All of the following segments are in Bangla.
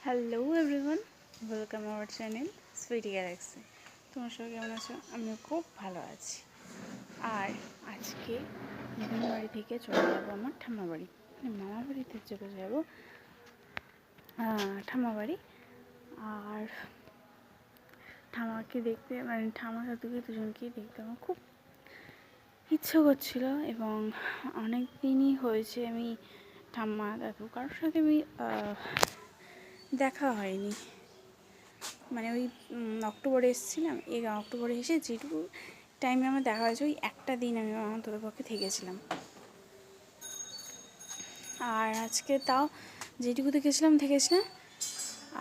Hello everyone, welcome our channel Sweety Galaxy. তোমার সবাই কেমন আছো? আমিও খুব ভালো আছি। আর আজকে নতুন বাড়ি থেকে চলে যাবো আমার ঠাম্মা বাড়ি, মানে মামা বাড়িতে চলে যাবো ঠাম্মা বাড়ি। আর ঠাম্মাকে দেখতে, মানে ঠাম্মা দাদুকে দুজনকেই দেখতে আমার খুব ইচ্ছে করছিল, এবং অনেক দিনই হয়েছে আমি ঠাম্মা দাদু কারোর সাথে আমি দেখা হয়নি। মানে ওই অক্টোবরে এসেছিলাম, এই অক্টোবরে এসে যেটুকু টাইমে আমার দেখা হয়েছে ওই একটা দিন আমি অন্তত পক্ষে থেকেছিলাম। আর আজকে তাও যেটুকু থেকেছিলাম।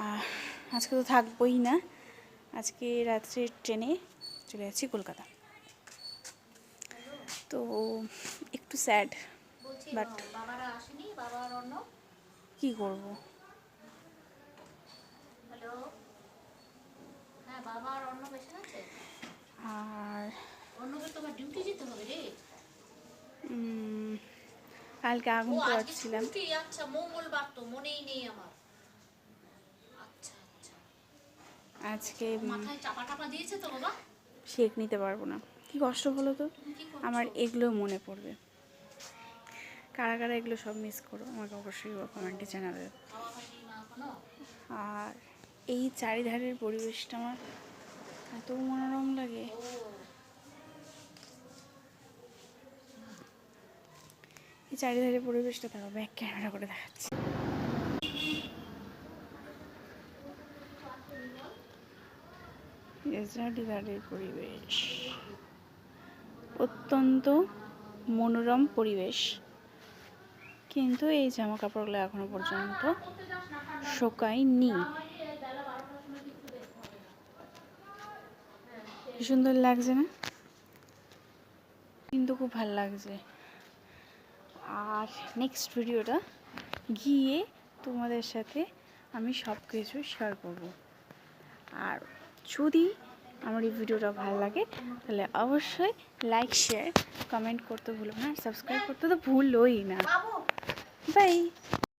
আর আজকে তো থাকবোই না, আজকে রাত্রে ট্রেনে চলে যাচ্ছি কলকাতা। তো একটু স্যাড, বাট কী করবো। আর কালকে আগুন পোয়াচ্ছিলাম। আজকে শেক নিতে পারবো না, কি কষ্ট হলো তো। আমার এগুলো মনে পড়বে। কারা কারা এগুলো সব মিস করো আমাকে অবশ্যই কমেন্টে জানাবে। আর এই চারিধারের পরিবেশটা আমার এত মনোরম লাগে। এই চারিধারের পরিবেশটা তাও ব্যাক ক্যামেরা করে দেখাচ্ছি। চারিধারের পরিবেশ অত্যন্ত মনোরম পরিবেশ, কিন্তু এই জামা কাপড়গুলো এখনো পর্যন্ত শুকায়নি। কি সুন্দর লাগছে না? কিন্তু খুব ভালো লাগছে। আর নেক্সট ভিডিওটা গিয়ে তোমাদের সাথে আমি সব কিছু শেয়ার করব। আর যদি আমার এই ভিডিওটা ভালো লাগে তাহলে অবশ্যই লাইক, শেয়ার, কমেন্ট করতে ভুলো না, আর সাবস্ক্রাইব করতে তো ভুলোই না। বাই।